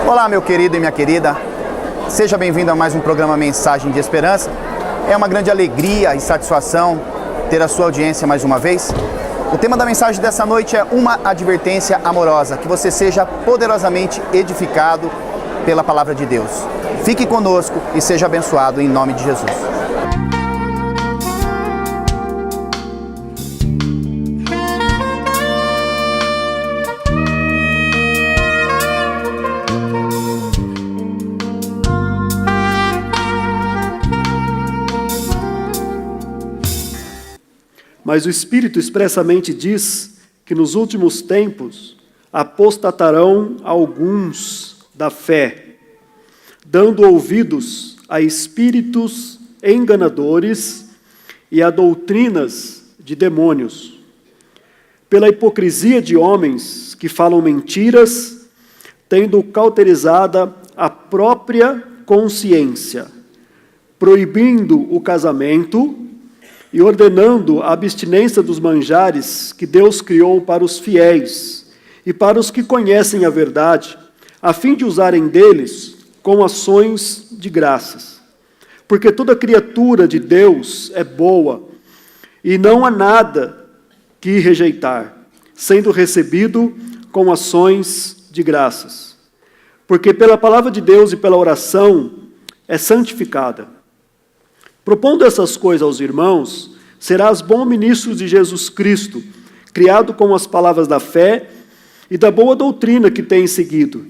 Olá, meu querido e minha querida, seja bem-vindo a mais um programa Mensagem de Esperança. É uma grande alegria e satisfação ter a sua audiência mais uma vez. O tema da mensagem dessa noite é uma advertência amorosa, que você seja poderosamente edificado pela palavra de Deus. Fique conosco e seja abençoado em nome de Jesus. Mas o Espírito expressamente diz que nos últimos tempos apostatarão alguns da fé, dando ouvidos a espíritos enganadores e a doutrinas de demônios, pela hipocrisia de homens que falam mentiras, tendo cauterizada a própria consciência, proibindo o casamento e ordenando a abstinência dos manjares que Deus criou para os fiéis e para os que conhecem a verdade, a fim de usarem deles com ações de graças. Porque toda criatura de Deus é boa, e não há nada que rejeitar, sendo recebido com ações de graças. Porque pela palavra de Deus e pela oração é santificada. Propondo essas coisas aos irmãos, serás bom ministro de Jesus Cristo, criado com as palavras da fé e da boa doutrina que tens seguido.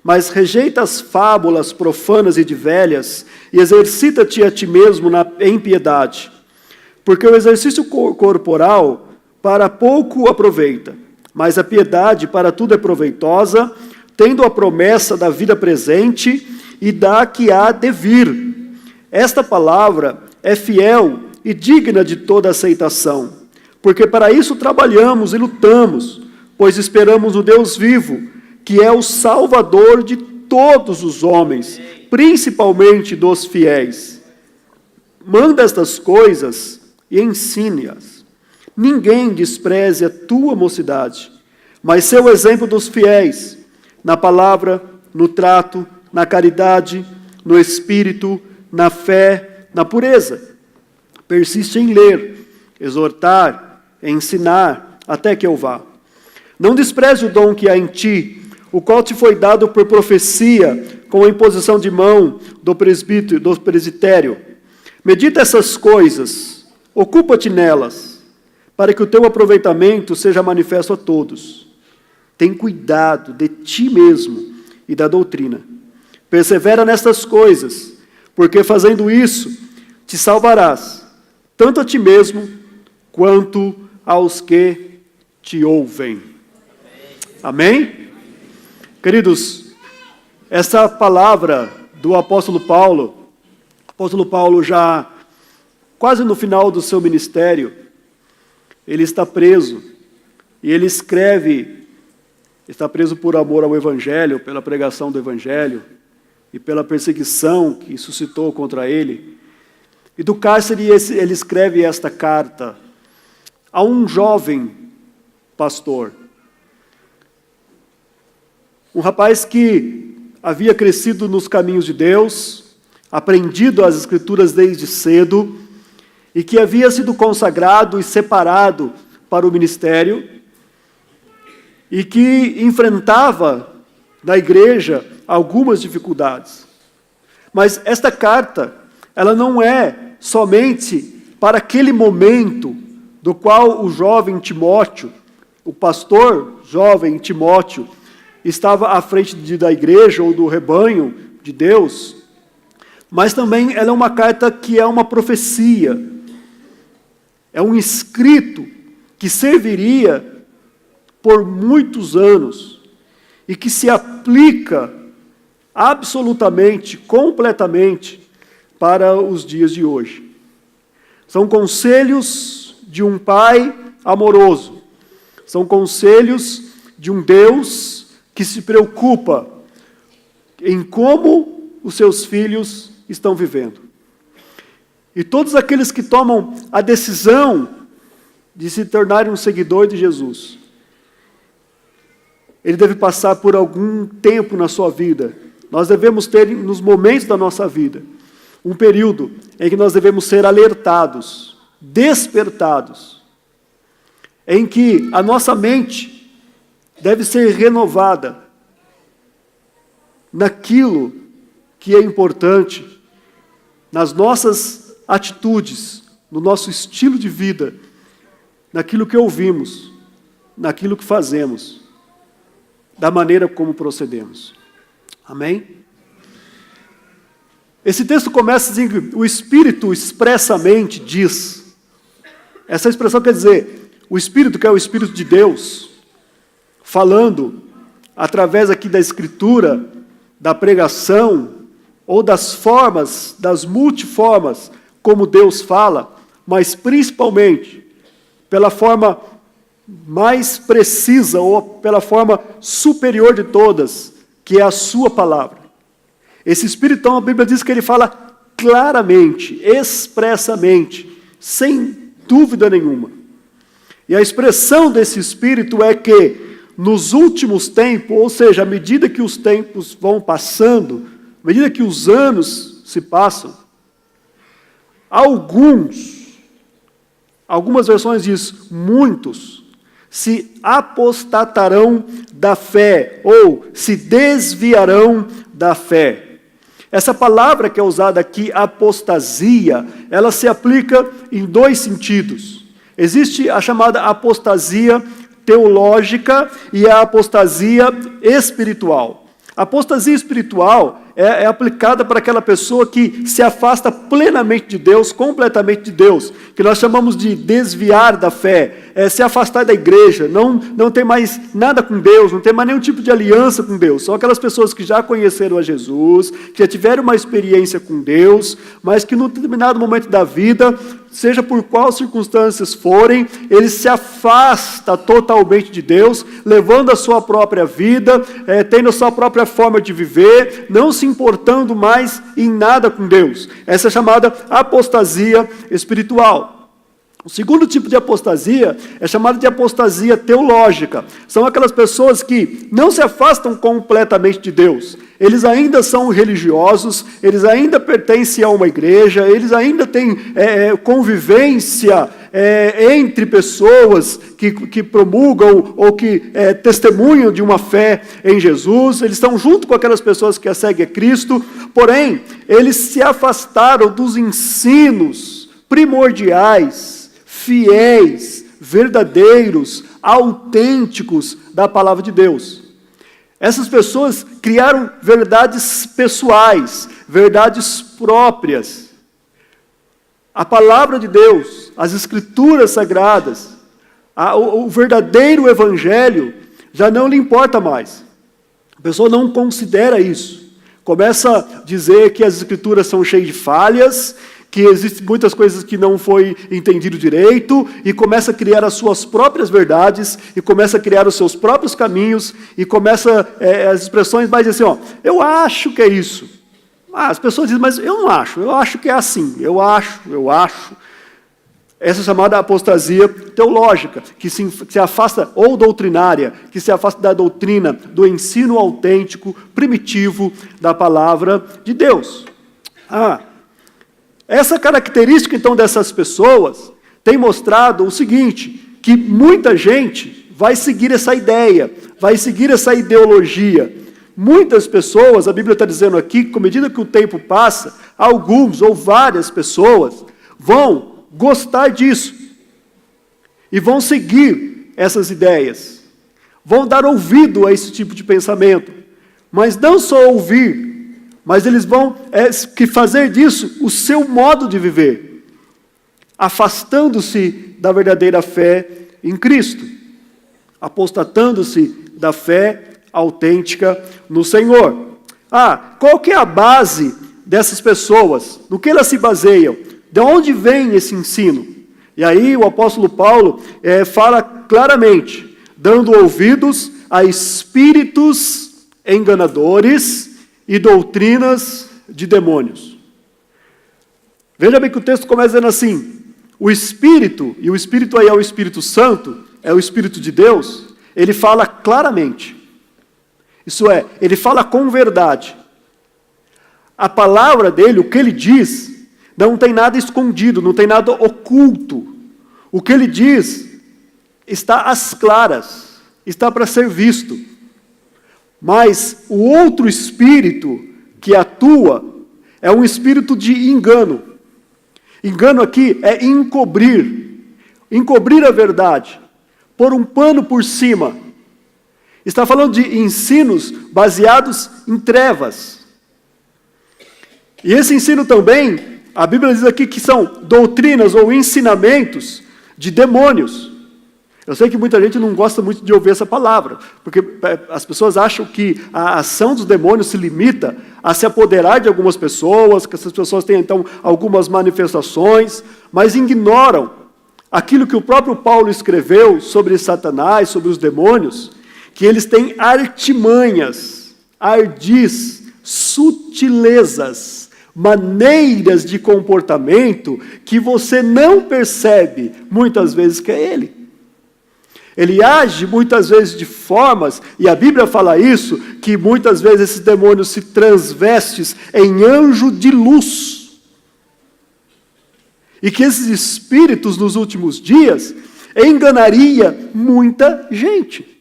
Mas rejeita as fábulas profanas e de velhas, e exercita-te a ti mesmo em piedade. Porque o exercício corporal para pouco aproveita, mas a piedade para tudo é proveitosa, tendo a promessa da vida presente e da que há de vir. Esta palavra é fiel e digna de toda aceitação, porque para isso trabalhamos e lutamos, pois esperamos o Deus vivo, que é o Salvador de todos os homens, principalmente dos fiéis. Manda estas coisas e ensine-as. Ninguém despreze a tua mocidade, mas sê o exemplo dos fiéis, na palavra, no trato, na caridade, no espírito, na fé, na pureza. Persiste em ler, exortar, ensinar, até que eu vá. Não despreze o dom que há em ti, o qual te foi dado por profecia, com a imposição de mão do presbitério. Medita essas coisas, ocupa-te nelas, para que o teu aproveitamento seja manifesto a todos. Tem cuidado de ti mesmo e da doutrina. Persevera nestas coisas, porque fazendo isso, te salvarás, tanto a ti mesmo, quanto aos que te ouvem. Amém? Queridos, essa palavra do apóstolo Paulo já quase no final do seu ministério, ele está preso, e ele escreve, está preso por amor ao Evangelho, pela pregação do Evangelho, e pela perseguição que suscitou contra ele. E do cárcere ele escreve esta carta a um jovem pastor. Um rapaz que havia crescido nos caminhos de Deus, aprendido as Escrituras desde cedo, e que havia sido consagrado e separado para o ministério, e que enfrentava na igreja algumas dificuldades. Mas esta carta, ela não é somente para aquele momento do qual o jovem Timóteo, o pastor jovem Timóteo, estava à frente da igreja ou do rebanho de Deus, mas também ela é uma carta que é uma profecia, é um escrito que serviria por muitos anos e que se aplica absolutamente, completamente, para os dias de hoje. São conselhos de um pai amoroso. São conselhos de um Deus que se preocupa em como os seus filhos estão vivendo. E todos aqueles que tomam a decisão de se tornarem um seguidor de Jesus, ele deve passar por algum tempo na sua vida. Nós devemos ter, nos momentos da nossa vida, um período em que nós devemos ser alertados, despertados, em que a nossa mente deve ser renovada naquilo que é importante, nas nossas atitudes, no nosso estilo de vida, naquilo que ouvimos, naquilo que fazemos, da maneira como procedemos. Amém? Esse texto começa dizendo que o Espírito expressamente diz. Essa expressão quer dizer, o Espírito, que é o Espírito de Deus, falando através aqui da Escritura, da pregação, ou das formas, das multiformas, como Deus fala, mas principalmente pela forma mais precisa, ou pela forma superior de todas, que é a sua palavra. Esse Espírito, a Bíblia diz que ele fala claramente, expressamente, sem dúvida nenhuma. E a expressão desse Espírito é que, nos últimos tempos, ou seja, à medida que os tempos vão passando, à medida que os anos se passam, algumas versões diz muitos, se apostatarão da fé, ou se desviarão da fé. Essa palavra que é usada aqui, apostasia, ela se aplica em dois sentidos. Existe a chamada apostasia teológica e a apostasia espiritual. A apostasia espiritual é aplicada para aquela pessoa que se afasta plenamente de Deus, completamente de Deus, que nós chamamos de desviar da fé, se afastar da igreja, não tem mais nada com Deus, não tem mais nenhum tipo de aliança com Deus. São aquelas pessoas que já conheceram a Jesus, que já tiveram uma experiência com Deus, mas que num determinado momento da vida, seja por quais circunstâncias forem, ele se afasta totalmente de Deus, levando a sua própria vida, tendo a sua própria forma de viver, não se importando mais em nada com Deus. Essa é chamada apostasia espiritual. O segundo tipo de apostasia é chamada de apostasia teológica. São aquelas pessoas que não se afastam completamente de Deus. Eles ainda são religiosos, eles ainda pertencem a uma igreja, eles ainda têm convivência entre pessoas que promulgam ou que testemunham de uma fé em Jesus. Eles estão junto com aquelas pessoas que seguem a Cristo, porém, eles se afastaram dos ensinos primordiais, fiéis, verdadeiros, autênticos da palavra de Deus. Essas pessoas criaram verdades pessoais, verdades próprias. A palavra de Deus, as Escrituras Sagradas, o verdadeiro Evangelho, já não lhe importa mais. A pessoa não considera isso. Começa a dizer que as Escrituras são cheias de falhas, que existem muitas coisas que não foi entendido direito, e começa a criar as suas próprias verdades, e começa a criar os seus próprios caminhos, e começa as expressões mais assim, eu acho que é isso. As pessoas dizem, mas eu não acho, eu acho que é assim, eu acho. Essa é chamada apostasia teológica, que se afasta, ou doutrinária, que se afasta da doutrina, do ensino autêntico, primitivo da palavra de Deus. Essa característica, então, dessas pessoas tem mostrado o seguinte, que muita gente vai seguir essa ideia, vai seguir essa ideologia. Muitas pessoas, a Bíblia está dizendo aqui, que à medida que o tempo passa, alguns ou várias pessoas vão gostar disso e vão seguir essas ideias, vão dar ouvido a esse tipo de pensamento, mas não só ouvir, mas eles vão fazer disso o seu modo de viver, afastando-se da verdadeira fé em Cristo, apostatando-se da fé autêntica no Senhor. Qual que é a base dessas pessoas? No que elas se baseiam? De onde vem esse ensino? E aí o apóstolo Paulo fala claramente, dando ouvidos a espíritos enganadores e doutrinas de demônios. Veja bem que o texto começa dizendo assim, o Espírito, e o Espírito aí é o Espírito Santo, é o Espírito de Deus, ele fala claramente, Isso é, ele fala com verdade. A palavra dele, o que ele diz, não tem nada escondido, não tem nada oculto. O que ele diz está às claras, está para ser visto. Mas o outro espírito que atua é um espírito de engano. Engano aqui é encobrir a verdade, pôr um pano por cima. Está falando de ensinos baseados em trevas. E esse ensino também, a Bíblia diz aqui que são doutrinas ou ensinamentos de demônios. Eu sei que muita gente não gosta muito de ouvir essa palavra, porque as pessoas acham que a ação dos demônios se limita a se apoderar de algumas pessoas, que essas pessoas têm então algumas manifestações, mas ignoram aquilo que o próprio Paulo escreveu sobre Satanás, sobre os demônios, que eles têm artimanhas, ardis, sutilezas, maneiras de comportamento que você não percebe muitas vezes que é ele. Ele age muitas vezes de formas, e a Bíblia fala isso, que muitas vezes esses demônios se transvestem em anjo de luz. E que esses espíritos nos últimos dias enganaria muita gente.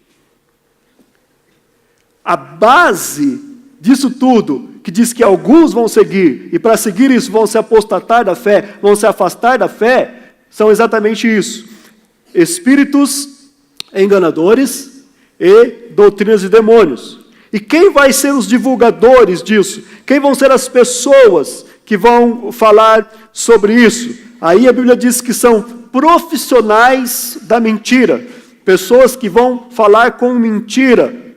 A base disso tudo, que diz que alguns vão seguir, e para seguir isso vão se apostatar da fé, vão se afastar da fé, são exatamente isso. Espíritos enganadores e doutrinas de demônios. E quem vai ser os divulgadores disso? Quem vão ser as pessoas que vão falar sobre isso? Aí a Bíblia diz que são profissionais da mentira, pessoas que vão falar com mentira.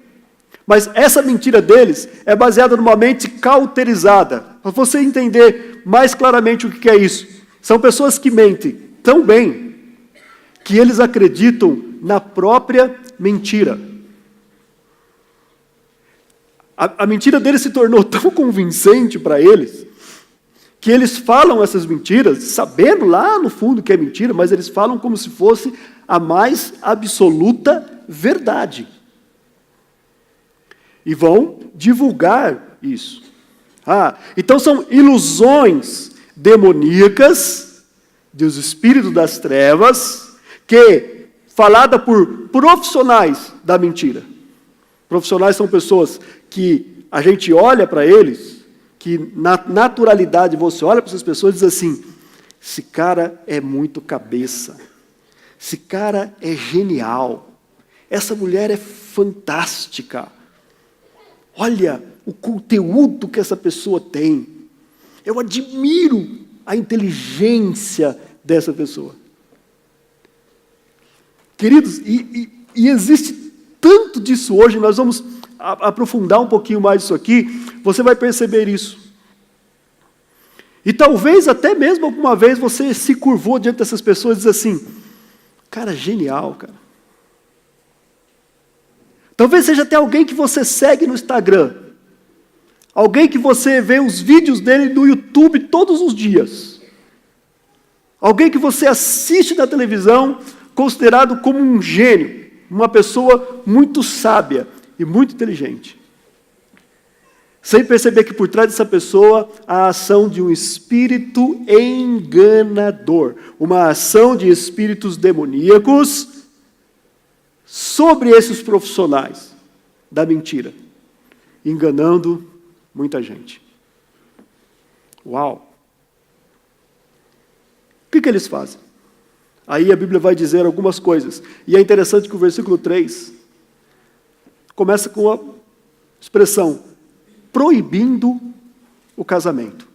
Mas essa mentira deles é baseada numa mente cauterizada. Para você entender mais claramente o que é isso. São pessoas que mentem tão bem que eles acreditam na própria mentira. A mentira deles se tornou tão convincente para eles, que eles falam essas mentiras, sabendo lá no fundo que é mentira, mas eles falam como se fosse a mais absoluta verdade. E vão divulgar isso. Então são ilusões demoníacas dos espíritos das trevas, que falada por profissionais da mentira. Profissionais são pessoas que a gente olha para eles, que na naturalidade você olha para essas pessoas e diz assim, esse cara é muito cabeça, esse cara é genial, essa mulher é fantástica, olha o conteúdo que essa pessoa tem, eu admiro a inteligência dessa pessoa. Queridos, e existe tanto disso hoje, nós vamos aprofundar um pouquinho mais isso aqui, você vai perceber isso. E talvez até mesmo alguma vez você se curvou diante dessas pessoas e diz assim, cara, genial, cara. Talvez seja até alguém que você segue no Instagram, alguém que você vê os vídeos dele no YouTube todos os dias, alguém que você assiste na televisão, considerado como um gênio, uma pessoa muito sábia e muito inteligente. Sem perceber que por trás dessa pessoa há a ação de um espírito enganador, uma ação de espíritos demoníacos sobre esses profissionais da mentira, enganando muita gente. Uau! O que eles fazem? Aí a Bíblia vai dizer algumas coisas. E é interessante que o versículo 3 começa com a expressão proibindo o casamento.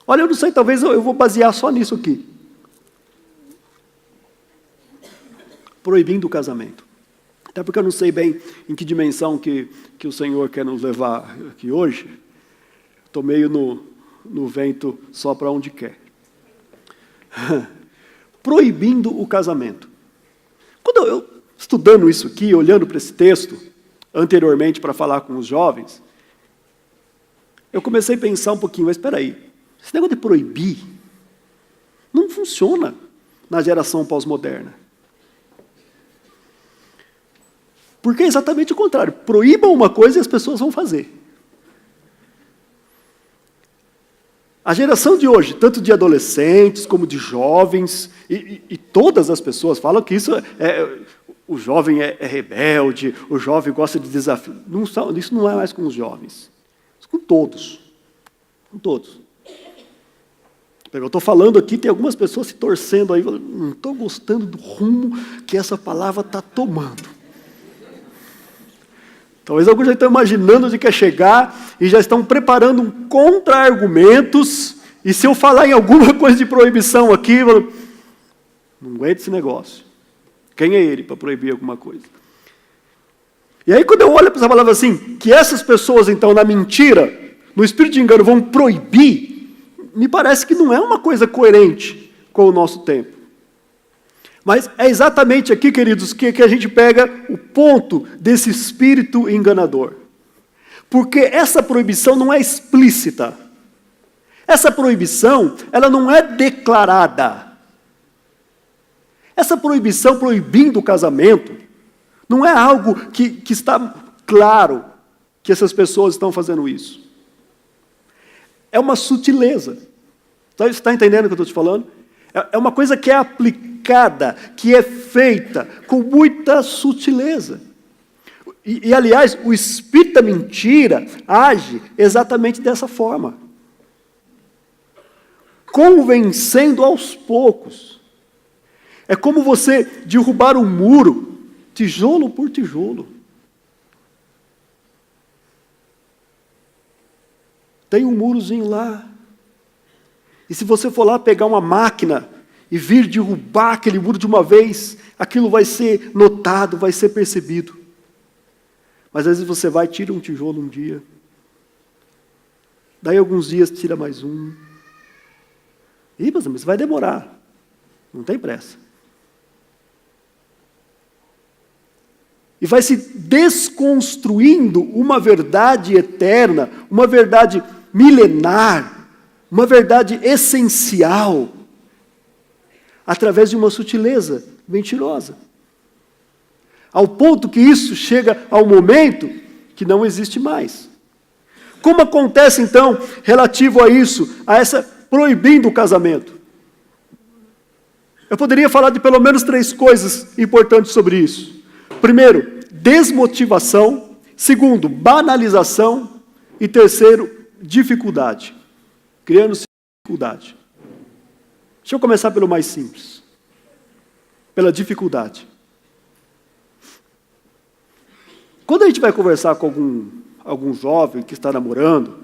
Olha, eu não sei, talvez eu vou basear só nisso aqui. Proibindo o casamento. Até porque eu não sei bem em que dimensão que o Senhor quer nos levar aqui hoje. Estou meio no vento só para onde quer. Proibindo o casamento. Quando eu estudando isso aqui, olhando para esse texto, anteriormente para falar com os jovens, eu comecei a pensar um pouquinho, mas espera aí, esse negócio de proibir não funciona na geração pós-moderna. Porque é exatamente o contrário. Proíbam uma coisa e as pessoas vão fazer. A geração de hoje, tanto de adolescentes como de jovens, e todas as pessoas falam que o jovem é rebelde, o jovem gosta de desafio. Isso não é mais com os jovens. Isso com todos. Com todos. Eu estou falando aqui, tem algumas pessoas se torcendo aí, não estou gostando do rumo que essa palavra está tomando. Talvez alguns já estão imaginando onde quer chegar e já estão preparando um contra-argumentos, e se eu falar em alguma coisa de proibição aqui, eu falo, não aguento esse negócio. Quem é ele para proibir alguma coisa? E aí quando eu olho para essa palavra assim, que essas pessoas então na mentira, no espírito de engano vão proibir, me parece que não é uma coisa coerente com o nosso tempo. Mas é exatamente aqui, queridos, que a gente pega o ponto desse espírito enganador. Porque essa proibição não é explícita. Essa proibição, ela não é declarada. Essa proibição, proibindo o casamento, não é algo que está claro que essas pessoas estão fazendo isso. É uma sutileza. Você está entendendo o que eu estou te falando? É uma coisa que é aplicada, que é feita com muita sutileza. Aliás, o espírito da mentira age exatamente dessa forma. Convencendo aos poucos. É como você derrubar um muro, tijolo por tijolo. Tem um murozinho lá. E se você for lá pegar uma máquina e vir derrubar aquele muro de uma vez, aquilo vai ser notado, vai ser percebido. Mas às vezes você vai, tira um tijolo um dia. Daí alguns dias tira mais um. Mas vai demorar. Não tem pressa. E vai se desconstruindo uma verdade eterna, uma verdade milenar, uma verdade essencial, através de uma sutileza mentirosa. Ao ponto que isso chega ao momento que não existe mais. Como acontece, então, relativo a isso, a essa proibindo o casamento? Eu poderia falar de pelo menos 3 coisas importantes sobre isso. Primeiro, desmotivação. Segundo, banalização. E terceiro, dificuldade. Criando dificuldade. Deixa eu começar pelo mais simples. Pela dificuldade. Quando a gente vai conversar com algum jovem que está namorando,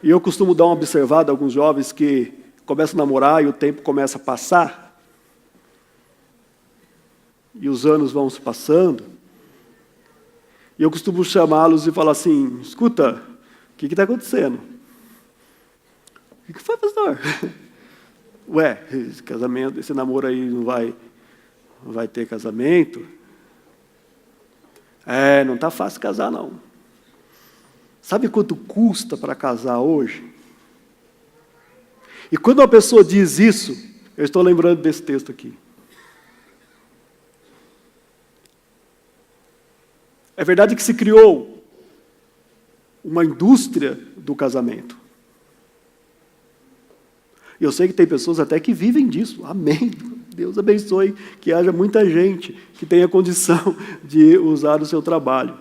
e eu costumo dar uma observada a alguns jovens que começam a namorar e o tempo começa a passar, e os anos vão se passando, e eu costumo chamá-los e falar assim, escuta, o que está acontecendo? O que foi, pastor? Ué, esse casamento, esse namoro aí não vai ter casamento? Não está fácil casar, não. Sabe quanto custa para casar hoje? E quando uma pessoa diz isso, eu estou lembrando desse texto aqui. É verdade que se criou uma indústria do casamento. E eu sei que tem pessoas até que vivem disso. Amém. Deus abençoe que haja muita gente que tenha condição de usar o seu trabalho.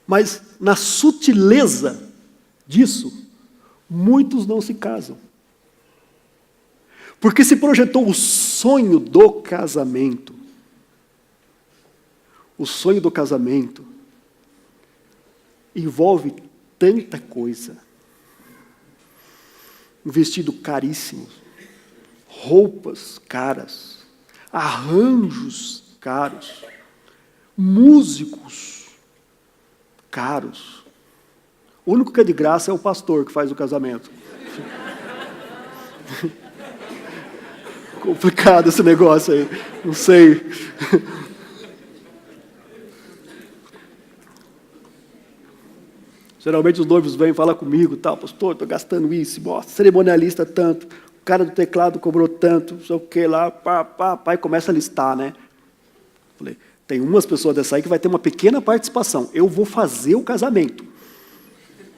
Mas na sutileza disso, muitos não se casam. Porque se projetou o sonho do casamento. O sonho do casamento envolve tanta coisa. Um vestido caríssimo, roupas caras, arranjos caros, músicos caros. O único que é de graça é o pastor que faz o casamento. Complicado esse negócio aí, não sei. Geralmente os noivos vêm falar comigo, tal, pastor, estou gastando isso, nossa, cerimonialista tanto, o cara do teclado cobrou tanto, não sei o que lá, pá, e começa a listar, né? Falei, tem umas pessoas dessa aí que vai ter uma pequena participação. Eu vou fazer o casamento.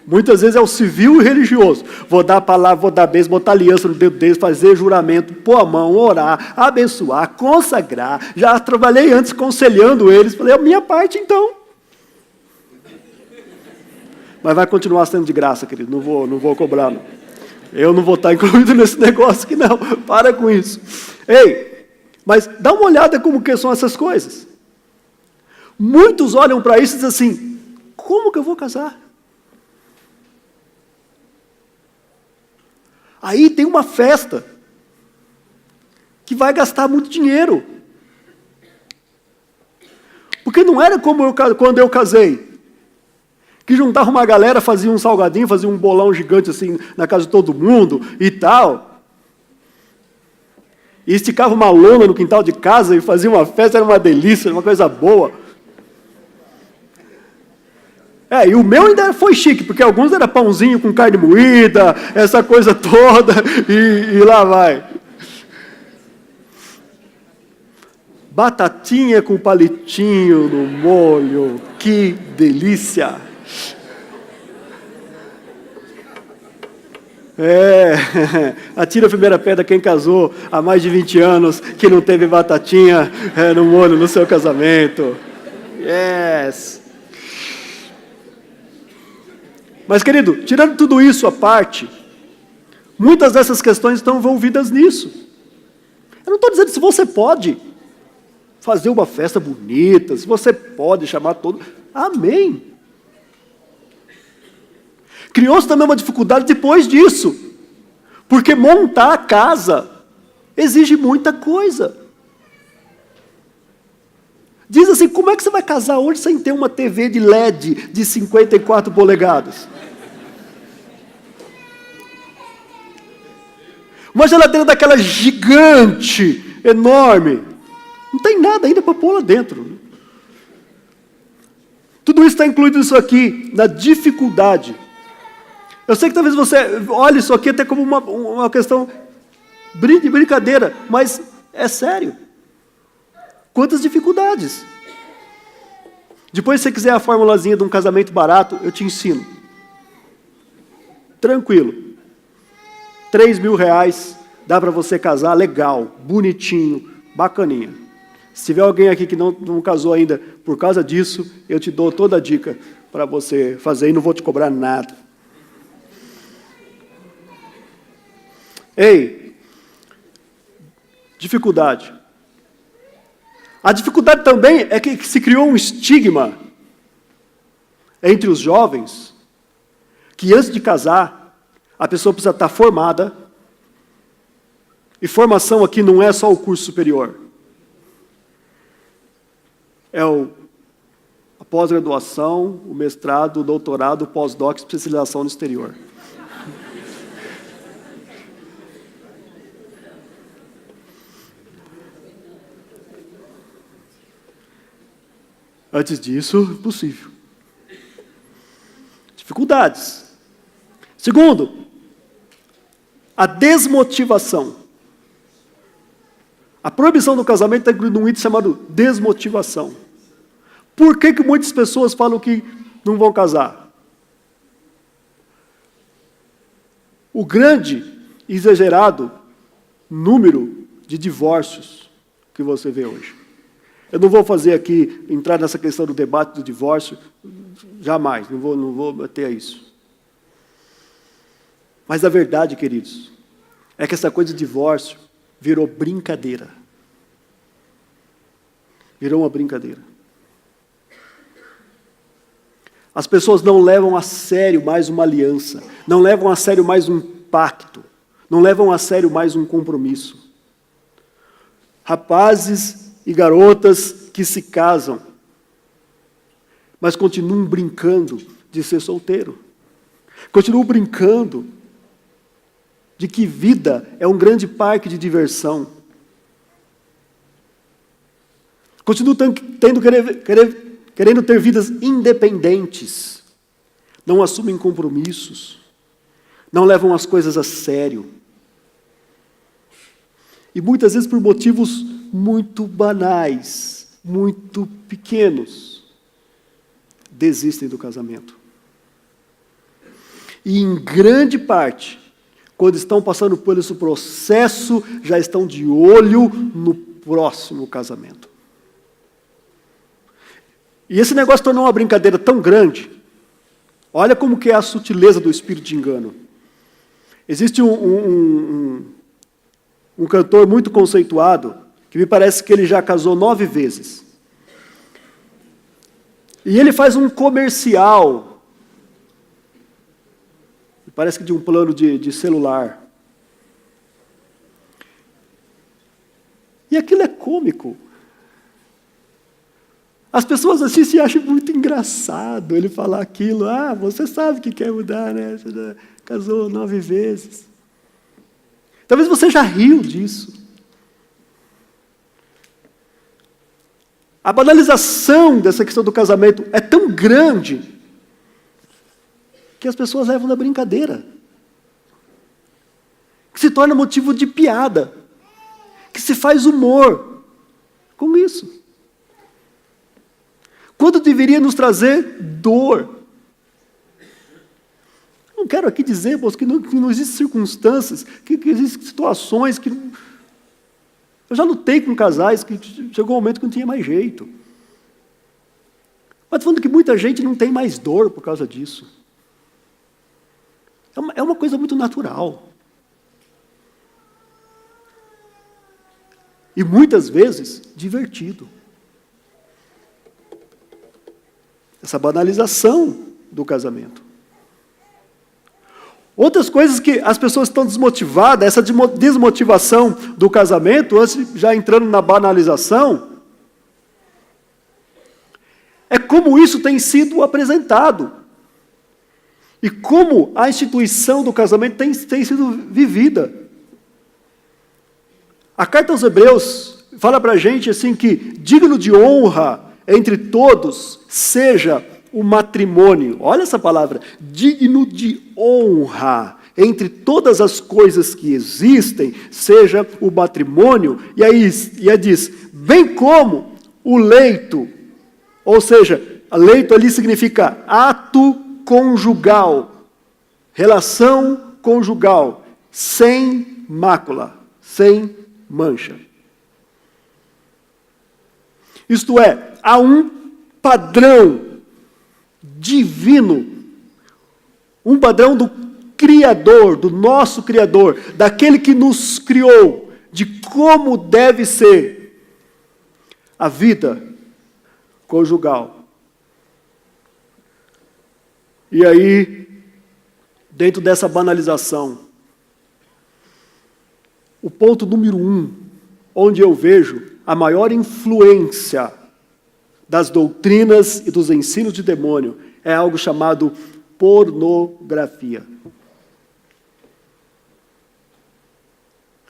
Muitas vezes é o civil e religioso. Vou dar a palavra, vou dar bênção, botar aliança no dedo deles, fazer juramento, pôr a mão, orar, abençoar, consagrar. Já trabalhei antes conselhando eles. Falei, é a minha parte então. Mas vai continuar sendo de graça, querido. Não vou cobrar, não. Eu não vou estar incluído nesse negócio aqui, não. Para com isso. Ei, mas dá uma olhada como que são essas coisas. Muitos olham para isso e dizem assim, como que eu vou casar? Aí tem uma festa que vai gastar muito dinheiro. Porque não era como quando eu casei, que juntava uma galera, fazia um salgadinho, fazia um bolão gigante assim na casa de todo mundo e tal. E esticava uma lona no quintal de casa e fazia uma festa, era uma delícia, era uma coisa boa. E o meu ainda foi chique, porque alguns era pãozinho com carne moída, essa coisa toda, e lá vai. Batatinha com palitinho no molho, que delícia! Atira a primeira pedra quem casou há mais de 20 anos, que não teve batatinha no molho no seu casamento. Yes! Mas, querido, tirando tudo isso à parte, muitas dessas questões estão envolvidas nisso. Eu não estou dizendo se você pode fazer uma festa bonita, se você pode chamar todo... Amém. Criou-se também uma dificuldade depois disso, porque montar a casa exige muita coisa. Diz assim, como é que você vai casar hoje sem ter uma TV de LED de 54 polegadas? Uma geladeira daquela gigante, enorme. Não tem nada ainda para pôr lá dentro. Tudo isso está incluído nisso aqui, na dificuldade. Eu sei que talvez você olhe isso aqui até como uma questão de brincadeira, mas é sério. Quantas dificuldades. Depois, se você quiser a formulazinha de um casamento barato, eu te ensino. Tranquilo. R$3.000, dá para você casar legal, bonitinho, bacaninha. Se tiver alguém aqui que não casou ainda por causa disso, eu te dou toda a dica para você fazer e não vou te cobrar nada. Ei, dificuldade. A dificuldade também é que se criou um estigma entre os jovens, que antes de casar, a pessoa precisa estar formada, e formação aqui não é só o curso superior. É a pós-graduação, o mestrado, o doutorado, o pós-doc, especialização no exterior. Antes disso, impossível. Dificuldades. Segundo, a desmotivação. A proibição do casamento está incluído num item chamado desmotivação. Por que muitas pessoas falam que não vão casar? O grande, exagerado número de divórcios que você vê hoje. Eu não vou fazer aqui, entrar nessa questão do debate do divórcio, jamais, não vou bater a isso. Mas a verdade, queridos, é que essa coisa de divórcio virou brincadeira. Virou uma brincadeira. As pessoas não levam a sério mais uma aliança, não levam a sério mais um pacto, não levam a sério mais um compromisso. Rapazes e garotas que se casam, mas continuam brincando de ser solteiro. Continuam brincando de que vida é um grande parque de diversão. Continuam querendo ter vidas independentes. Não assumem compromissos. Não levam as coisas a sério. E muitas vezes por motivos muito banais. muito pequenos desistem do casamento. E em grande parte, quando estão passando por esse processo, já estão de olho no próximo casamento. E esse negócio tornou uma brincadeira tão grande. Olha como que é a sutileza do espírito de engano. Existe um cantor muito conceituado, que me parece que ele já casou 9 vezes. E ele faz um comercial, parece que de um plano de celular. E aquilo é cômico. As pessoas assistem e acham muito engraçado ele falar aquilo. Ah, você sabe que quer mudar, né? Você já casou 9 vezes. Talvez você já riu disso. A banalização dessa questão do casamento é tão grande que as pessoas levam na brincadeira. Que se torna motivo de piada. Que se faz humor com isso. Quando deveria nos trazer dor. Não quero aqui dizer, moço, que não existem circunstâncias, que existem situações que... Eu já lutei com casais que chegou um momento que não tinha mais jeito. Mas estou falando que muita gente não tem mais dor por causa disso. É uma coisa muito natural. E muitas vezes, divertido. Essa banalização do casamento. Outras coisas que as pessoas estão desmotivadas, essa desmotivação do casamento, antes já entrando na banalização, é como isso tem sido apresentado. E como a instituição do casamento tem sido vivida. A carta aos Hebreus fala para a gente assim que digno de honra entre todos seja o matrimônio. Olha essa palavra, digno de honra entre todas as coisas que existem, seja o matrimônio, e aí diz, bem como o leito, ou seja, leito ali significa ato conjugal, relação conjugal, sem mácula, sem mancha. Isto é, há um padrão divino, um padrão do Criador, do nosso Criador, daquele que nos criou, de como deve ser a vida conjugal. E aí, dentro dessa banalização, o ponto número 1, onde eu vejo a maior influência das doutrinas e dos ensinos de demônio, é algo chamado pornografia.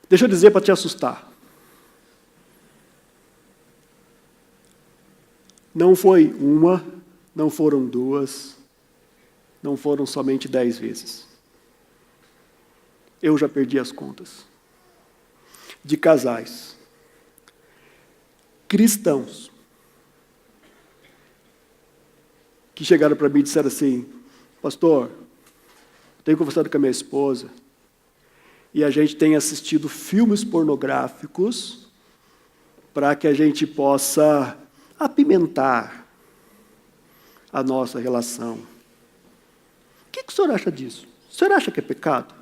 Deixa eu dizer para te assustar. Não foi uma, não foram 2, não foram somente 10 vezes. Eu já perdi as contas. De casais cristãos que chegaram para mim e disseram assim, pastor, tenho conversado com a minha esposa e a gente tem assistido filmes pornográficos para que a gente possa apimentar a nossa relação. O que o senhor acha disso? O senhor acha que é pecado?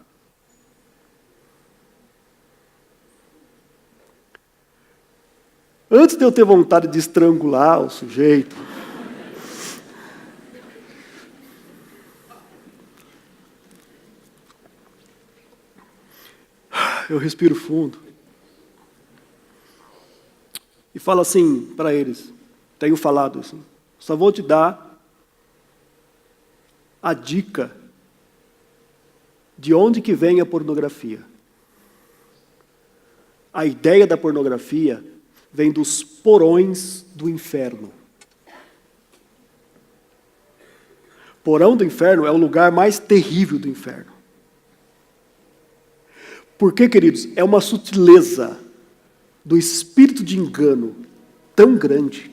Antes de eu ter vontade de estrangular o sujeito, eu respiro fundo e falo assim para eles, tenho falado assim, só vou te dar a dica de onde que vem a pornografia. A ideia da pornografia vem dos porões do inferno. Porão do inferno é o lugar mais terrível do inferno. Por quê, queridos? É uma sutileza do espírito de engano tão grande,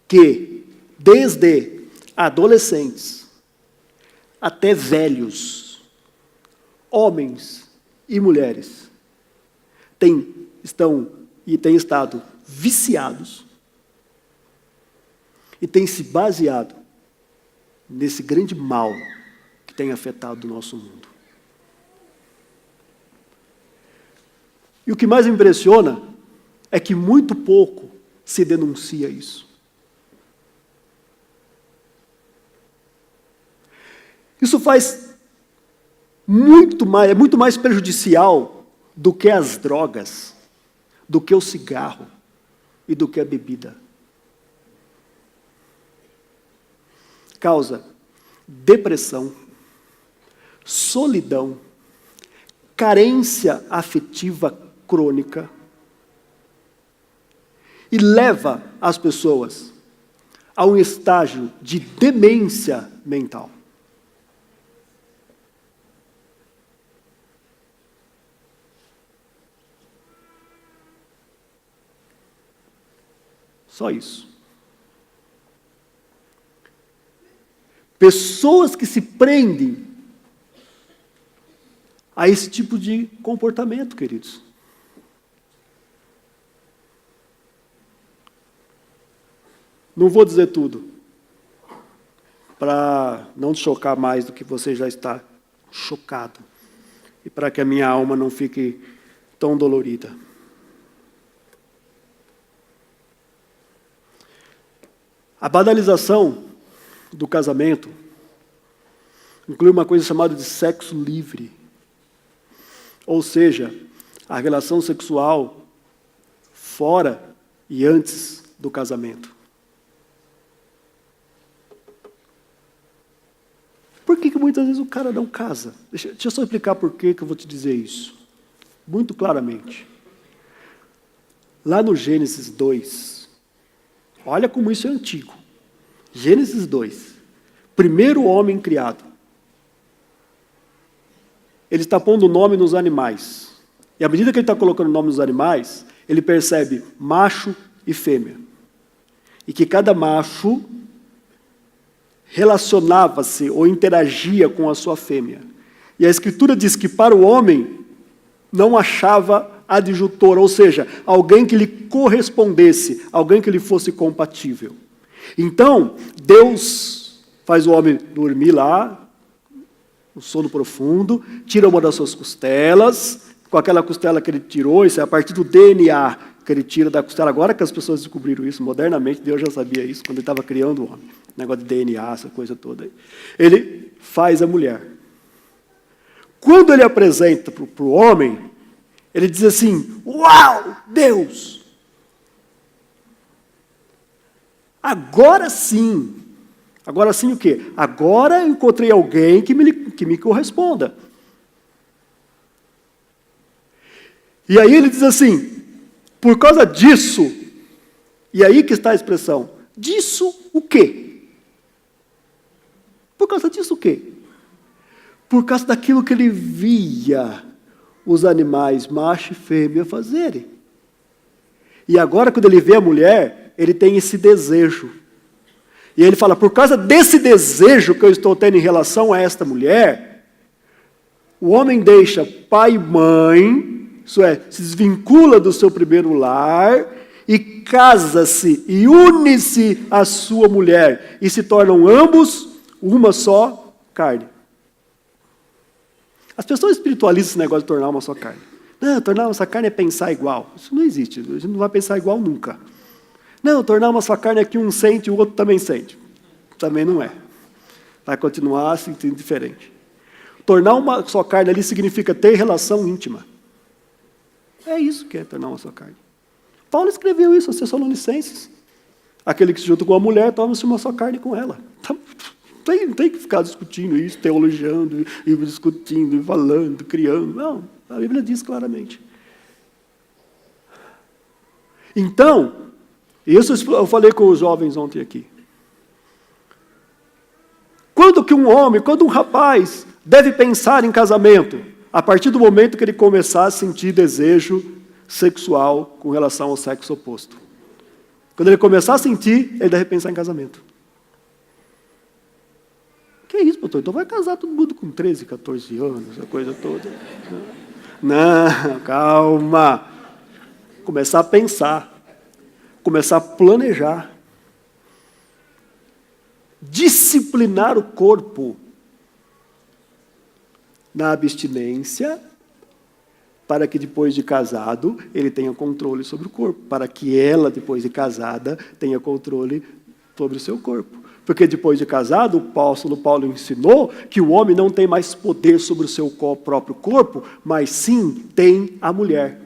que desde adolescentes até velhos, homens e mulheres, têm estado viciados e têm se baseado nesse grande mal que tem afetado o nosso mundo. E o que mais impressiona é que muito pouco se denuncia isso. Isso é muito mais prejudicial do que as drogas, do que o cigarro e do que a bebida. Causa depressão, solidão, carência afetiva crônica e leva as pessoas a um estágio de demência mental. Só isso. Pessoas que se prendem a esse tipo de comportamento, queridos. Não vou dizer tudo, para não te chocar mais do que você já está chocado, e para que a minha alma não fique tão dolorida. A banalização do casamento inclui uma coisa chamada de sexo livre. Ou seja, a relação sexual fora e antes do casamento. Por que muitas vezes o cara não casa? Deixa eu só explicar por que eu vou te dizer isso. Muito claramente. Lá no Gênesis 2, olha como isso é antigo. Gênesis 2, primeiro homem criado. Ele está pondo nome nos animais. E à medida que ele está colocando nome nos animais, ele percebe macho e fêmea. E que cada macho relacionava-se ou interagia com a sua fêmea. E a Escritura diz que para o homem não achava adjutor, ou seja, alguém que lhe correspondesse, alguém que lhe fosse compatível. Então, Deus faz o homem dormir lá, no sono profundo, tira uma das suas costelas, com aquela costela que ele tirou, isso é a partir do DNA que ele tira da costela. Agora que as pessoas descobriram isso, modernamente, Deus já sabia isso, quando ele estava criando o homem. Negócio de DNA, essa coisa toda aí. Ele faz a mulher. Quando ele apresenta para o homem, ele diz assim, uau, Deus! Agora sim o quê? Agora eu encontrei alguém que me corresponda. E aí ele diz assim, por causa disso, e aí que está a expressão, disso o quê? Por causa disso o quê? Por causa daquilo que ele via os animais, macho e fêmea, fazerem. E agora, quando ele vê a mulher, ele tem esse desejo. E ele fala, por causa desse desejo que eu estou tendo em relação a esta mulher, o homem deixa pai e mãe, isso é, se desvincula do seu primeiro lar, e casa-se e une-se à sua mulher, e se tornam ambos uma só carne. As pessoas espiritualizam esse negócio de tornar uma só carne. Não, tornar uma só carne é pensar igual. Isso não existe, a gente não vai pensar igual nunca. Não, tornar uma só carne é que um sente e o outro também sente. Também não é. Vai continuar sentindo diferente. Tornar uma só carne ali significa ter relação íntima. É isso que é tornar uma só carne. Paulo escreveu isso aos Tessalonicenses. Aquele que se junta com a mulher, torna-se uma só carne com ela. Não tem que ficar discutindo isso, teologando, e discutindo, e falando, criando. Não, a Bíblia diz claramente. Então, isso eu falei com os jovens ontem aqui. Quando que um homem, quando um rapaz deve pensar em casamento? A partir do momento que ele começar a sentir desejo sexual com relação ao sexo oposto. Quando ele começar a sentir, ele deve pensar em casamento. Que isso, pastor? Então vai casar todo mundo com 13, 14 anos, essa coisa toda. Não, calma. Começar a pensar. Começar a planejar. Disciplinar o corpo na abstinência, para que depois de casado ele tenha controle sobre o corpo, para que ela, depois de casada, tenha controle sobre o seu corpo. Porque depois de casado, o apóstolo Paulo ensinou que o homem não tem mais poder sobre o seu próprio corpo, mas sim tem a mulher.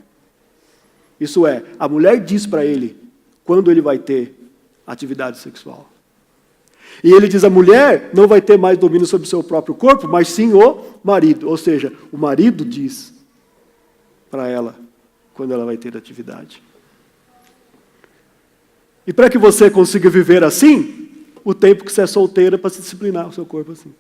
Isso é, a mulher diz para ele quando ele vai ter atividade sexual. E ele diz, a mulher não vai ter mais domínio sobre o seu próprio corpo, mas sim o marido. Ou seja, o marido diz para ela quando ela vai ter atividade. E para que você consiga viver assim, o tempo que você é solteira para se disciplinar o seu corpo assim.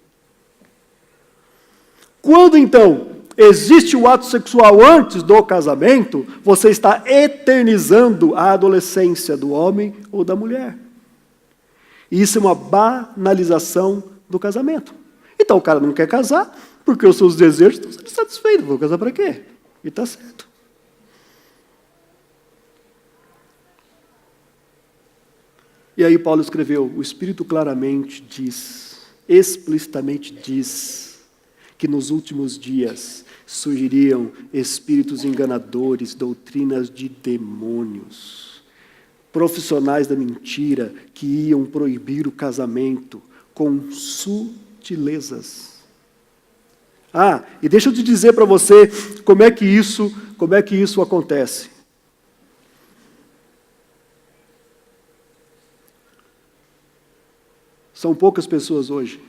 Quando, então, existe o ato sexual antes do casamento, você está eternizando a adolescência do homem ou da mulher. E isso é uma banalização do casamento. Então o cara não quer casar, porque os seus desejos estão sendo satisfeitos. Vou casar para quê? E está certo. E aí Paulo escreveu, o Espírito claramente diz, explicitamente diz, que nos últimos dias surgiriam espíritos enganadores, doutrinas de demônios, profissionais da mentira que iam proibir o casamento com sutilezas. E deixa eu te dizer para você como é que isso acontece. São poucas pessoas hoje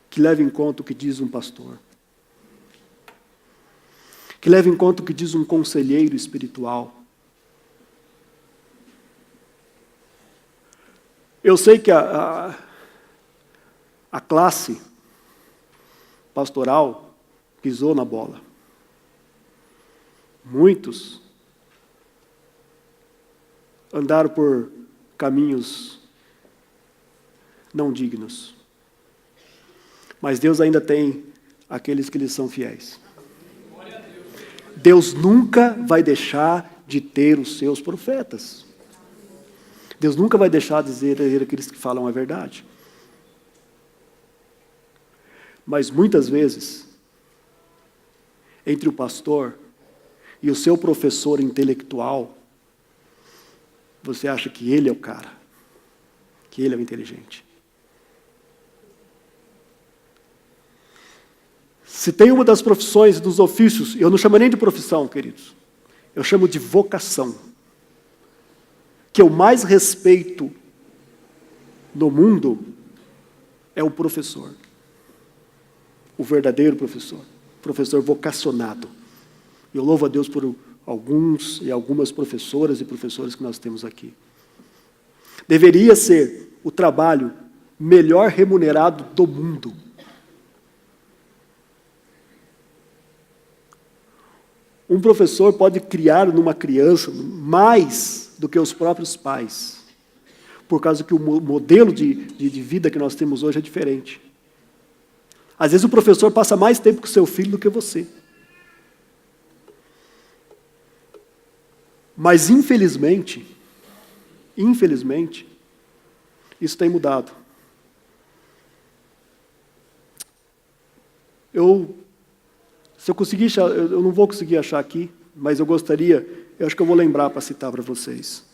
que levam em conta o que diz um pastor, que levam em conta o que diz um conselheiro espiritual. Eu sei que a classe pastoral pisou na bola. Muitos andaram por caminhos não dignos. Mas Deus ainda tem aqueles que lhes são fiéis. Deus nunca vai deixar de ter os seus profetas. Deus nunca vai deixar de dizer aqueles que falam a verdade. Mas muitas vezes, entre o pastor e o seu professor intelectual, você acha que ele é o cara, que ele é o inteligente. Se tem uma das profissões, dos ofícios, eu não chamo nem de profissão, queridos, eu chamo de vocação, que eu mais respeito no mundo é o professor. O verdadeiro professor vocacionado. Eu louvo a Deus por alguns e algumas professoras e professores que nós temos aqui. Deveria ser o trabalho melhor remunerado do mundo. Um professor pode criar numa criança mais do que os próprios pais, por causa que o modelo de vida que nós temos hoje é diferente. Às vezes o professor passa mais tempo com o seu filho do que você. Mas infelizmente, isso tem mudado. Se eu conseguir achar, eu não vou conseguir achar aqui, mas eu acho que eu vou lembrar para citar para vocês.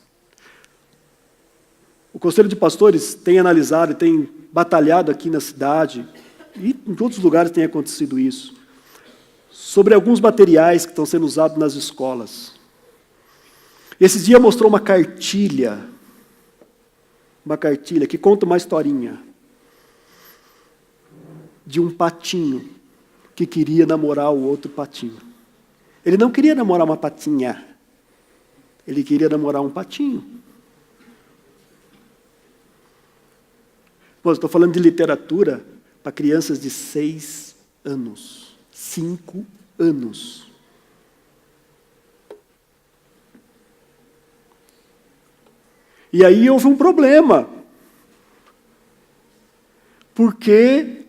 O Conselho de Pastores tem analisado e tem batalhado aqui na cidade, e em outros lugares tem acontecido isso, sobre alguns materiais que estão sendo usados nas escolas. Esses dias mostrou uma cartilha que conta uma historinha de um patinho que queria namorar o outro patinho. Ele não queria namorar uma patinha, ele queria namorar um patinho. Estou falando de literatura para crianças de 6 anos, 5 anos. E aí houve um problema. Porque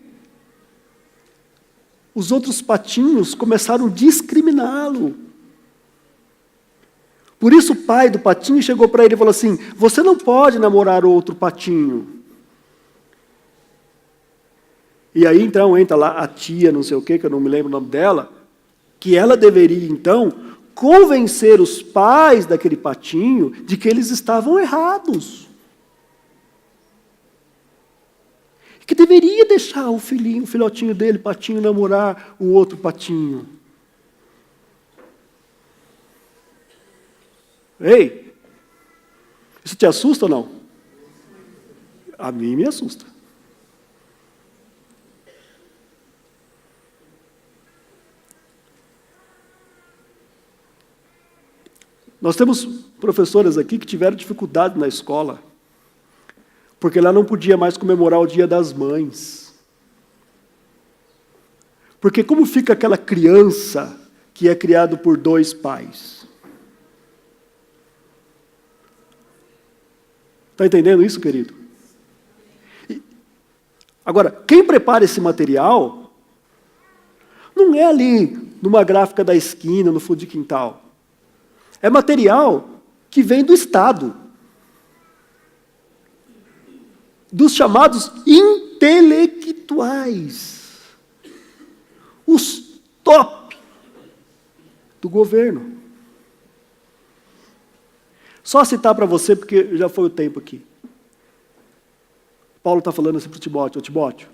os outros patinhos começaram a discriminá-lo. Por isso o pai do patinho chegou para ele e falou assim: você não pode namorar outro patinho. E aí então entra lá a tia, não sei o quê, que eu não me lembro o nome dela, que ela deveria então convencer os pais daquele patinho de que eles estavam errados. Que deveria deixar o filhotinho dele, patinho, namorar o outro patinho. Ei, isso te assusta ou não? A mim me assusta. Nós temos professoras aqui que tiveram dificuldade na escola, porque lá não podia mais comemorar o Dia das Mães. Porque como fica aquela criança que é criada por 2 pais? Está entendendo isso, querido? Agora, quem prepara esse material não é ali numa gráfica da esquina, no fundo de quintal. É material que vem do Estado. Dos chamados intelectuais. Os top do governo. Só citar para você, porque já foi o tempo aqui. Paulo está falando assim para o Timóteo: Timóteo,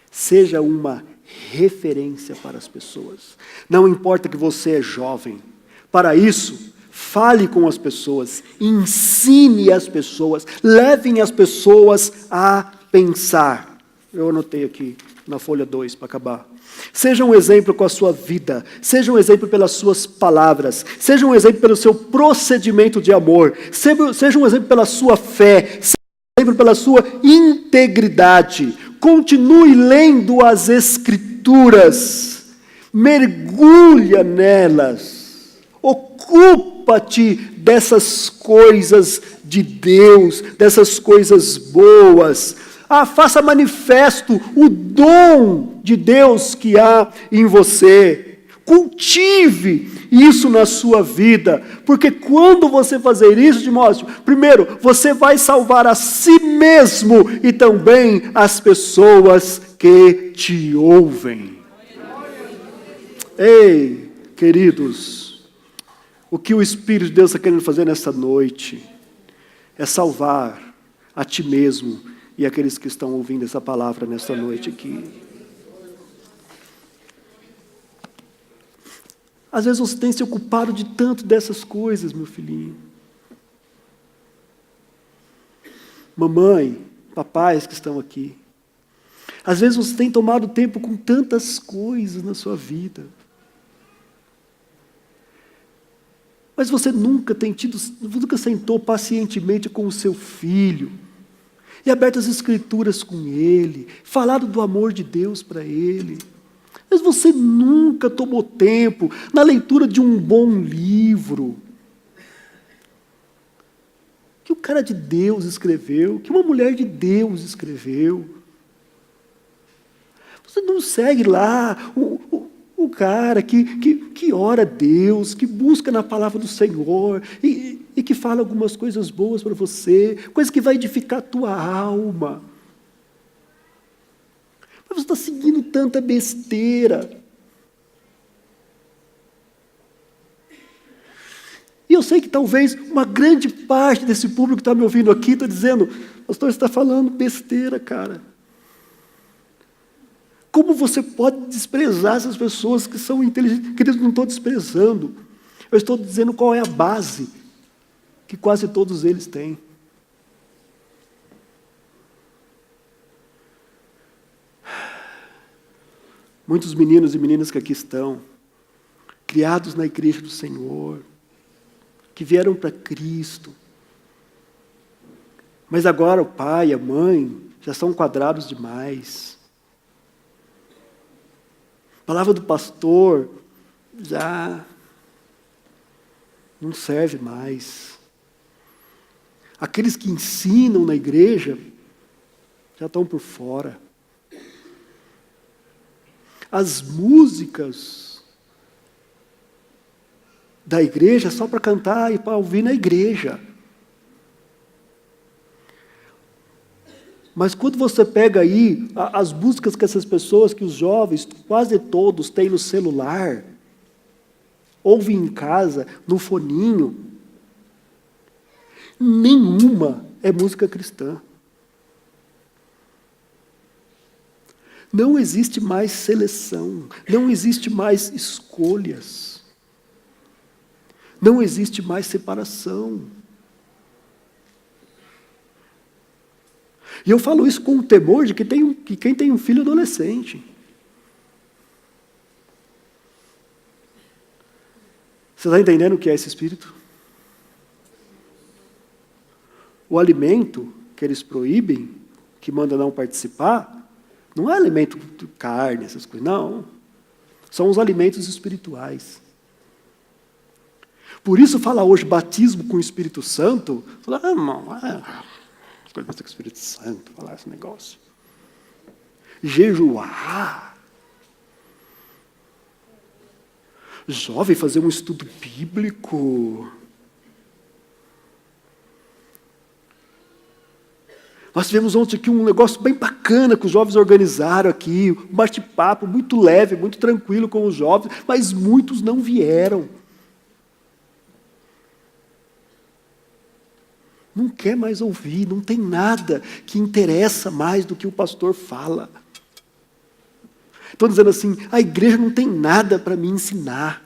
seja uma referência para as pessoas. Não importa que você é jovem. Para isso, fale com as pessoas, ensine as pessoas, levem as pessoas a pensar. Eu anotei aqui na folha 2 para acabar. Seja um exemplo com a sua vida, seja um exemplo pelas suas palavras, seja um exemplo pelo seu procedimento de amor, seja um exemplo pela sua fé, seja um exemplo pela sua integridade. Continue lendo as Escrituras, mergulha nelas, ocupa-te dessas coisas de Deus, dessas coisas boas. Faça manifesto o dom de Deus que há em você. Cultive isso na sua vida, porque quando você fazer isso, Timóteo, primeiro, você vai salvar a si mesmo e também as pessoas que te ouvem. Ei, queridos, o que o Espírito de Deus está querendo fazer nessa noite é salvar a ti mesmo e aqueles que estão ouvindo essa palavra nesta noite aqui. Às vezes você tem se ocupado de tanto dessas coisas, meu filhinho. Mamãe, papais que estão aqui. Às vezes você tem tomado tempo com tantas coisas na sua vida. Mas você nunca sentou pacientemente com o seu filho e aberto as Escrituras com ele, falado do amor de Deus para ele. Mas você nunca tomou tempo na leitura de um bom livro que o cara de Deus escreveu, que uma mulher de Deus escreveu. Você não segue lá o cara que ora a Deus, que busca na palavra do Senhor e que fala algumas coisas boas para você, coisas que vai edificar a tua alma. Mas você está seguindo tanta besteira. E eu sei que talvez uma grande parte desse público que está me ouvindo aqui está dizendo: pastor, você está falando besteira, cara. Como você pode desprezar essas pessoas que são inteligentes? Queridos, não estou desprezando. Eu estou dizendo qual é a base que quase todos eles têm. Muitos meninos e meninas que aqui estão, criados na igreja do Senhor, que vieram para Cristo, mas agora o pai e a mãe já são quadrados demais. A palavra do pastor já não serve mais. Aqueles que ensinam na igreja já estão por fora. As músicas da igreja só para cantar e para ouvir na igreja. Mas quando você pega aí as músicas que essas pessoas, que os jovens, quase todos têm no celular, ouvem em casa, no foninho, nenhuma é música cristã. Não existe mais seleção, não existe mais escolhas, não existe mais separação. E eu falo isso com o temor de que quem tem um filho adolescente. Você está entendendo o que é esse espírito? O alimento que eles proíbem, que manda não participar, não é alimento de carne, essas coisas, não. São os alimentos espirituais. Por isso fala hoje batismo com o Espírito Santo. Fala, irmão, as coisas com o Espírito Santo, falar esse negócio. Jejuar. Jovem, fazer um estudo bíblico. Nós tivemos ontem aqui um negócio bem bacana que os jovens organizaram aqui, um bate-papo muito leve, muito tranquilo com os jovens, mas muitos não vieram. Não quer mais ouvir, não tem nada que interessa mais do que o pastor fala. Estou dizendo assim, a igreja não tem nada para me ensinar.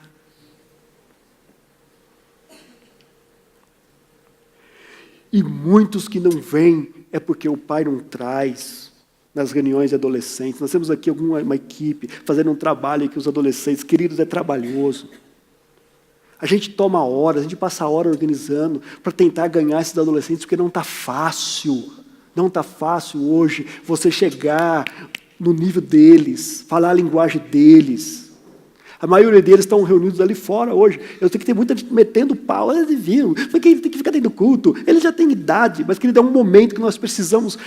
E muitos que não vêm é porque o pai não traz nas reuniões de adolescentes. Nós temos aqui uma equipe fazendo um trabalho aqui com os adolescentes. Queridos, é trabalhoso. A gente toma horas, a gente passa a hora organizando para tentar ganhar esses adolescentes, porque não está fácil. Não está fácil hoje você chegar no nível deles, falar a linguagem deles. A maioria deles estão reunidos ali fora hoje. Eu sei que tem muita gente metendo pau. Eles viram, porque ele tem que ficar dentro do culto. Ele já tem idade, mas querido, é um momento que nós precisávamos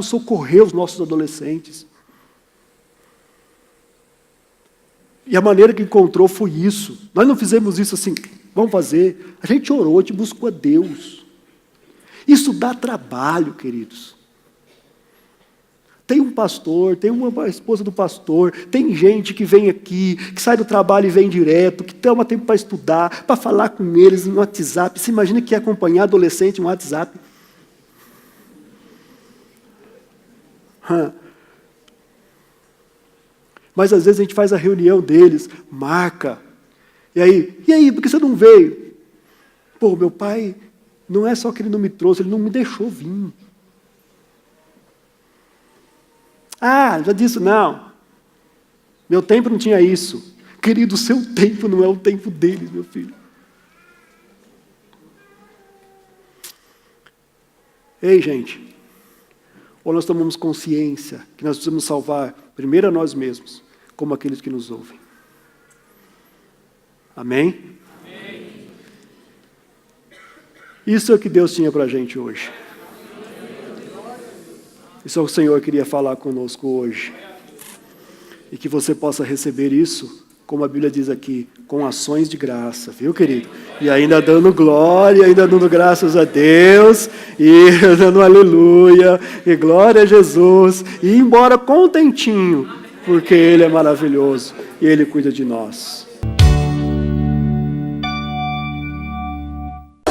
socorrer os nossos adolescentes. E a maneira que encontrou foi isso. Nós não fizemos isso assim, vamos fazer. A gente orou, a gente buscou a Deus. Isso dá trabalho, queridos. Tem um pastor, tem uma esposa do pastor, tem gente que vem aqui, que sai do trabalho e vem direto, que toma tempo para estudar, para falar com eles no WhatsApp. Você imagina que ia acompanhar adolescente no WhatsApp? Mas às vezes a gente faz a reunião deles, marca. E aí, por que você não veio? Pô, meu pai, não é só que ele não me trouxe, ele não me deixou vir. Ah, já disse, não. Meu tempo não tinha isso. Querido, o seu tempo não é o tempo deles, meu filho. Ei, gente. Ou nós tomamos consciência que nós precisamos salvar primeiro a nós mesmos, como aqueles que nos ouvem. Amém? Amém. Isso é o que Deus tinha para a gente hoje. Isso é o que o Senhor queria falar conosco hoje. E que você possa receber isso, como a Bíblia diz aqui, com ações de graça, viu, querido? E ainda dando glória, ainda dando graças a Deus, e dando aleluia, e glória a Jesus, e ir embora contentinho, porque Ele é maravilhoso, e Ele cuida de nós.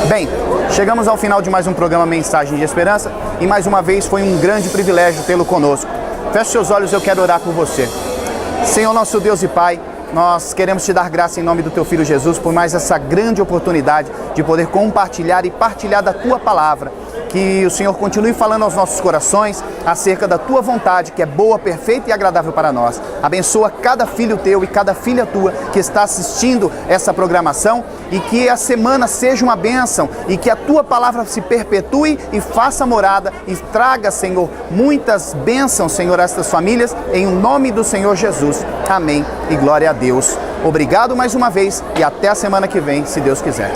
Bem, chegamos ao final de mais um programa Mensagem de Esperança e mais uma vez foi um grande privilégio tê-lo conosco. Feche seus olhos, eu quero orar por você. Senhor nosso Deus e Pai, nós queremos te dar graça em nome do Teu Filho Jesus por mais essa grande oportunidade de poder compartilhar e partilhar da Tua Palavra. Que o Senhor continue falando aos nossos corações acerca da Tua vontade, que é boa, perfeita e agradável para nós. Abençoa cada filho Teu e cada filha Tua que está assistindo essa programação e que a semana seja uma bênção e que a Tua Palavra se perpetue e faça morada e traga, Senhor, muitas bênçãos, Senhor, a estas famílias, em nome do Senhor Jesus. Amém e glória a Deus. Obrigado mais uma vez e até a semana que vem, se Deus quiser.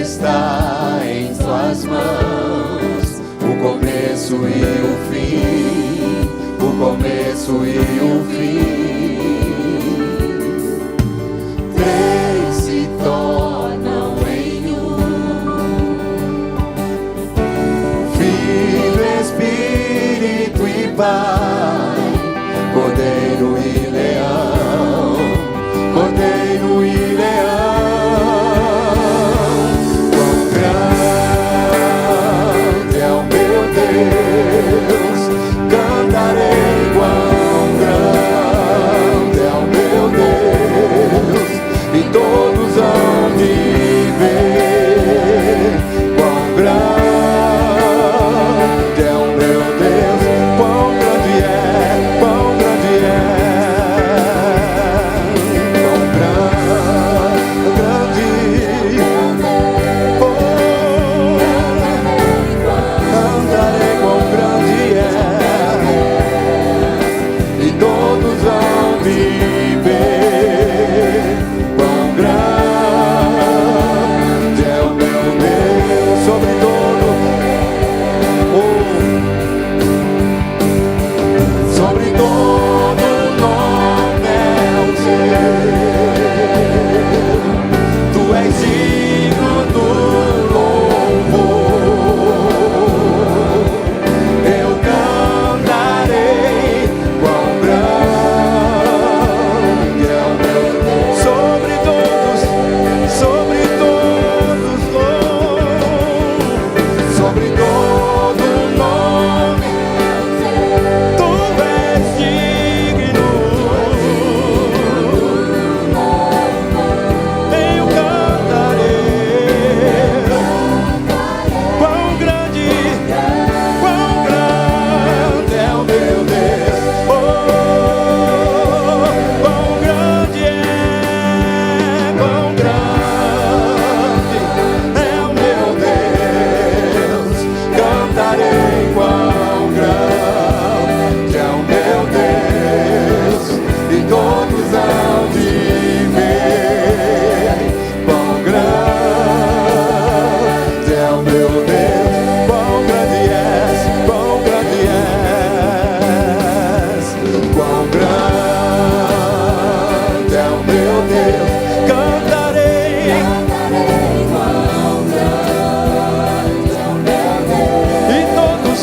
está em tuas mãos, o começo e o fim, o começo e o fim. Três se tornam em um, Filho, Espírito e Pai, Cordeiro e Leão, Cordeiro e Leão. Todos hão de ver quão grande é o meu Deus, quão grande é, quão grande é, quão grande, cantarei quão grande é, e todos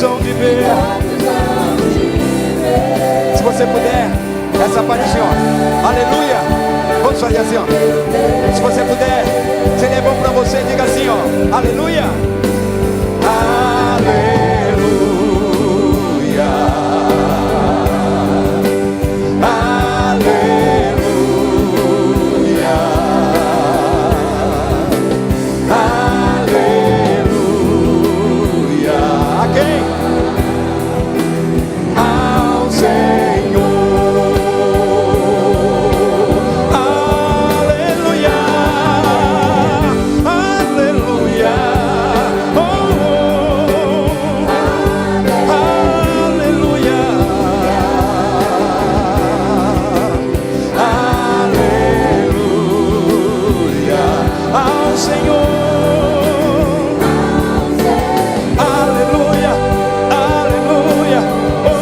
hão de ver. Se você puder, essa parte assim, ó, aleluia. Vamos fazer assim, ó. Se você puder, se ele é bom pra você, diga assim, ó, aleluia. Aleluia. Aleluia. Aleluia. A quem? Ao Senhor. Aleluia. Aleluia. Oh, oh. Aleluia. Aleluia. Ao Senhor. Aleluia. Aleluia. Oh,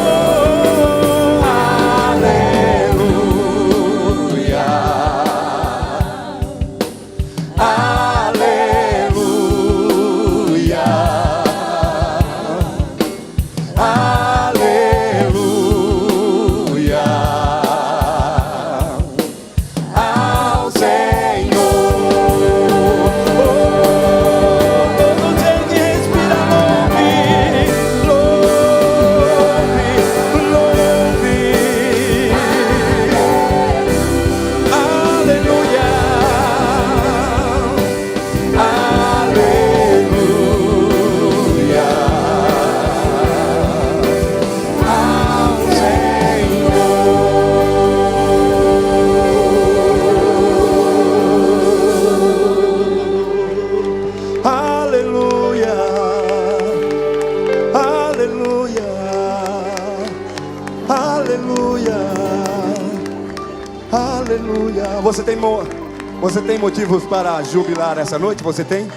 aleluia. Aleluia. Aleluia. Ao Senhor. Todo ser que respira, louve, louve, louve. Aleluia. Aleluia. Ao Senhor. Aleluia. Aleluia. Aleluia. Aleluia. Você tem motivos para jubilar essa noite? Você tem?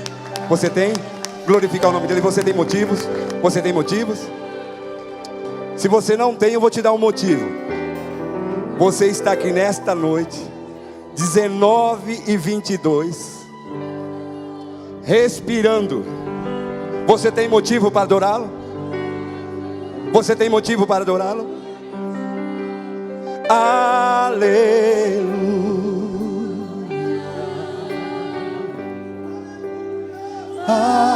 Você tem? Glorificar o nome dele. Você tem motivos? Você tem motivos? Se você não tem, eu vou te dar um motivo. Você está aqui nesta noite, 19h22, respirando. Você tem motivo para adorá-lo? Você tem motivo para adorá-lo? Aleluia. Ah.